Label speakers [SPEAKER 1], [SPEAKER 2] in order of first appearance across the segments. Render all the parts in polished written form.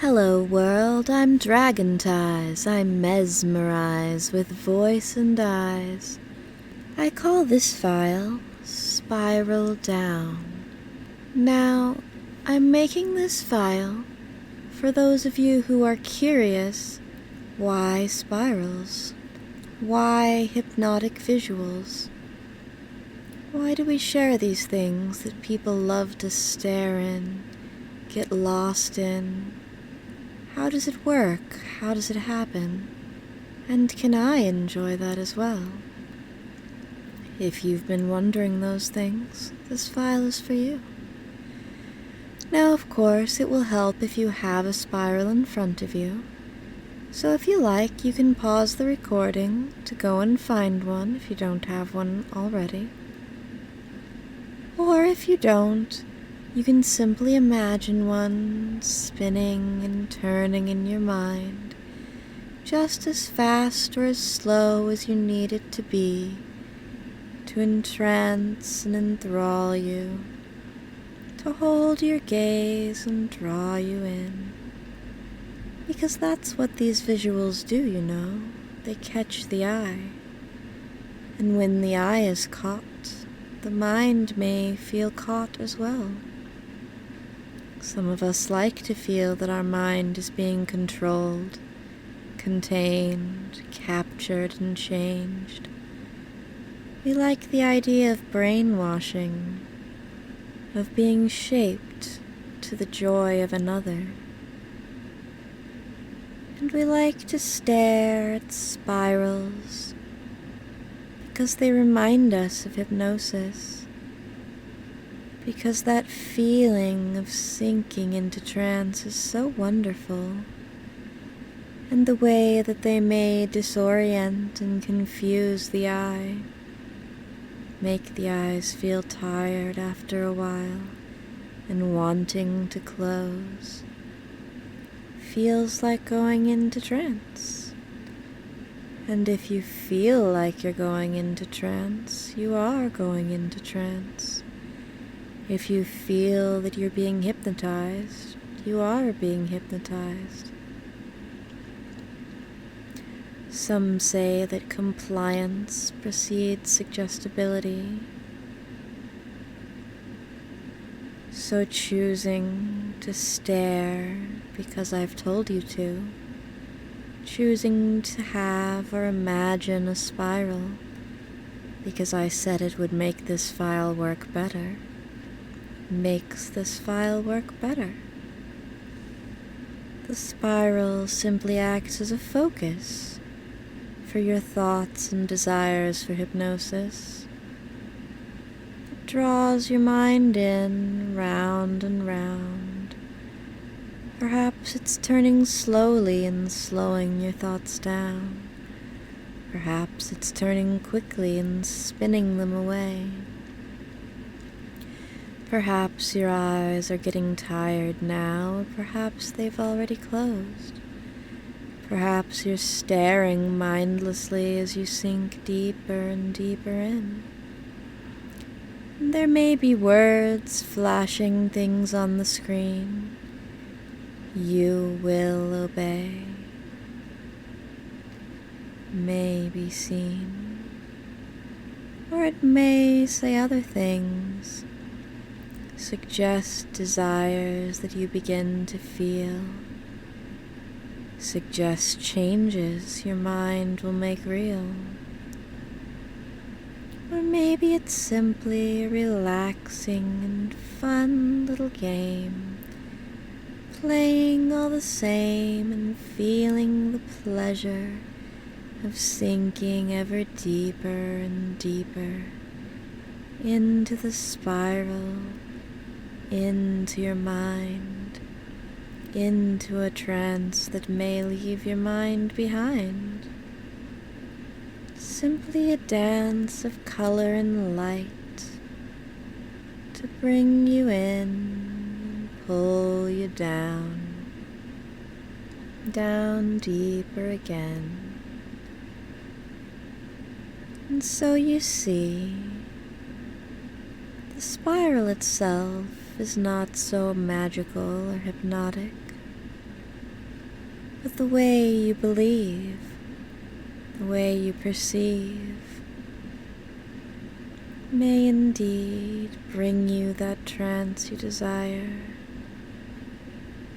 [SPEAKER 1] Hello world, I'm Dragontize, I'm mesmerized with voice and eyes. I call this file Spiral Down. Now, I'm making this file for those of you who are curious, why spirals? Why hypnotic visuals? Why do we share these things that people love to stare in, get lost in? How does it work? How does it happen? And can I enjoy that as well? If you've been wondering those things, this file is for you. Now, of course, it will help if you have a spiral in front of you. So if you like, you can pause the recording to go and find one if you don't have one already. Or if you don't, you can simply imagine one spinning and turning in your mind, just as fast or as slow as you need it to be, to entrance and enthrall you, to hold your gaze and draw you in. Because that's what these visuals do, you know. They catch the eye. And when the eye is caught, the mind may feel caught as well. Some of us like to feel that our mind is being controlled, contained, captured, and changed. We like the idea of brainwashing, of being shaped to the joy of another. And we like to stare at spirals because they remind us of hypnosis. Because that feeling of sinking into trance is so wonderful, and the way that they may disorient and confuse the eye, make the eyes feel tired after a while and wanting to close, feels like going into trance. And if you feel like you're going into trance, you are going into trance. If you feel that you're being hypnotized, you are being hypnotized. Some say that compliance precedes suggestibility. So choosing to stare because I've told you to, choosing to have or imagine a spiral because I said it would make this file work better, makes this file work better. The spiral simply acts as a focus for your thoughts and desires for hypnosis. It draws your mind in, round and round. Perhaps it's turning slowly and slowing your thoughts down. Perhaps it's turning quickly and spinning them away. Perhaps your eyes are getting tired now, or perhaps they've already closed. Perhaps you're staring mindlessly as you sink deeper and deeper in. And there may be words flashing things on the screen. You will obey. May be seen. Or it may say other things. Suggest desires that you begin to feel. Suggest changes your mind will make real. Or maybe it's simply a relaxing and fun little game, playing all the same and feeling the pleasure of sinking ever deeper and deeper into the spiral, into your mind, into a trance that may leave your mind behind. Simply a dance of color and light to bring you in and pull you down, down deeper again. And so you see, the spiral itself is not so magical or hypnotic. but the way you believe, the way you perceive, may indeed bring you that trance you desire.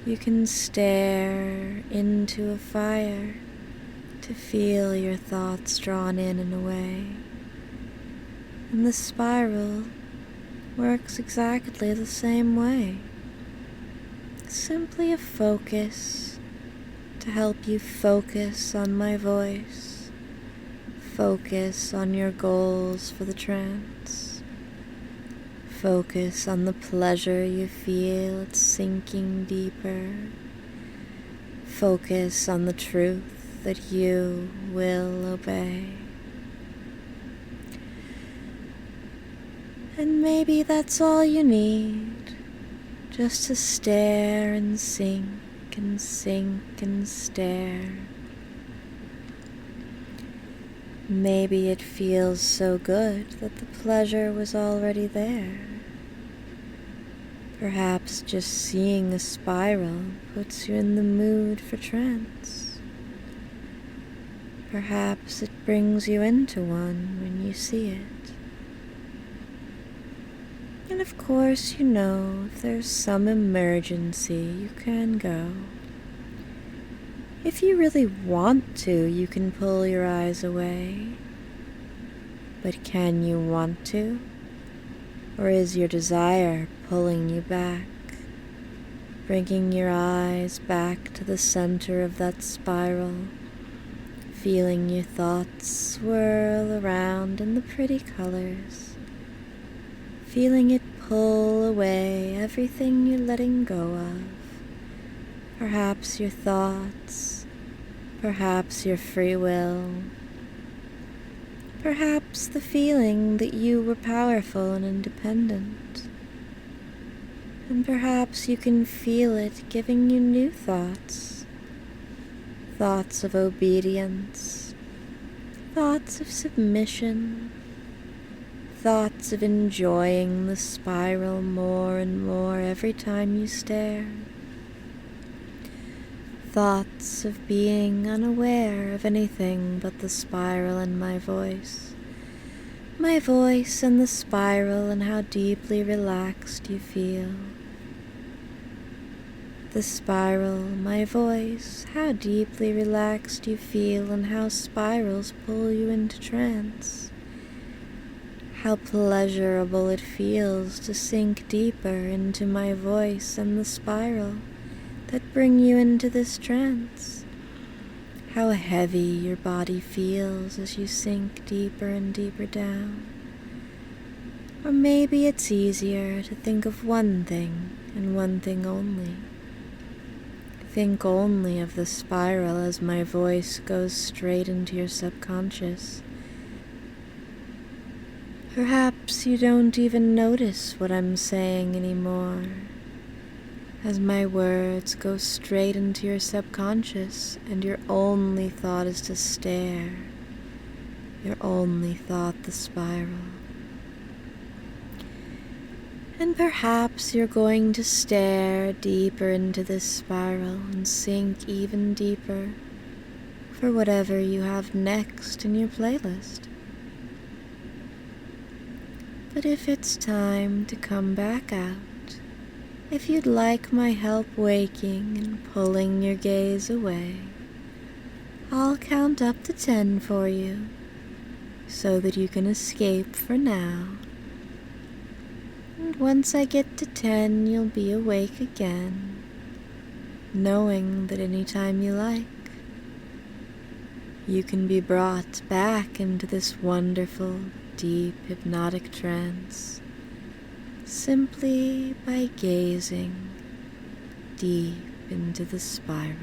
[SPEAKER 1] You can stare into a fire to feel your thoughts drawn in and away, and the spiral works exactly the same way. Simply a focus to help you focus on my voice, focus on your goals for the trance, focus on the pleasure you feel it's sinking deeper, focus on the truth that you will obey. And maybe that's all you need, just to stare and sink and sink and stare. Maybe it feels so good that the pleasure was already there. Perhaps just seeing a spiral puts you in the mood for trance. Perhaps it brings you into one when you see it. And of course, you know, if there's some emergency, you can go. If you really want to, you can pull your eyes away. But can you want to? Or is your desire pulling you back, bringing your eyes back to the center of that spiral, feeling your thoughts swirl around in the pretty colors, feeling it pull away everything you're letting go of, perhaps your thoughts, perhaps your free will, perhaps the feeling that you were powerful and independent, and perhaps you can feel it giving you new thoughts, thoughts of obedience, thoughts of submission, thoughts of enjoying the spiral more and more every time you stare, thoughts of being unaware of anything but the spiral and my voice and the spiral and how deeply relaxed you feel. The spiral, my voice, how deeply relaxed you feel and how spirals pull you into trance. How pleasurable it feels to sink deeper into my voice and the spiral that bring you into this trance. How heavy your body feels as you sink deeper and deeper down. Or maybe it's easier to think of one thing and one thing only. Think only of the spiral as my voice goes straight into your subconscious. Perhaps you don't even notice what I'm saying anymore, as my words go straight into your subconscious and your only thought is to stare, your only thought the spiral. And perhaps you're going to stare deeper into this spiral and sink even deeper for whatever you have next in your playlist. But if it's time to come back out, if you'd like my help waking and pulling your gaze away, I'll count up to 10 for you, so that you can escape for now. And once I get to 10, you'll be awake again, knowing that any time you like, you can be brought back into this wonderful, deep hypnotic trance, simply by gazing deep into the spiral.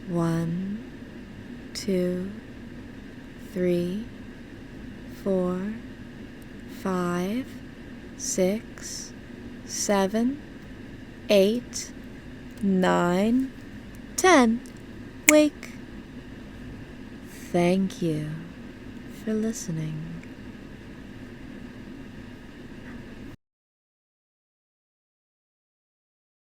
[SPEAKER 1] 1, 2, 3, 4, 5, 6, 7, 8, 9, 10. Wake. Thank you for listening.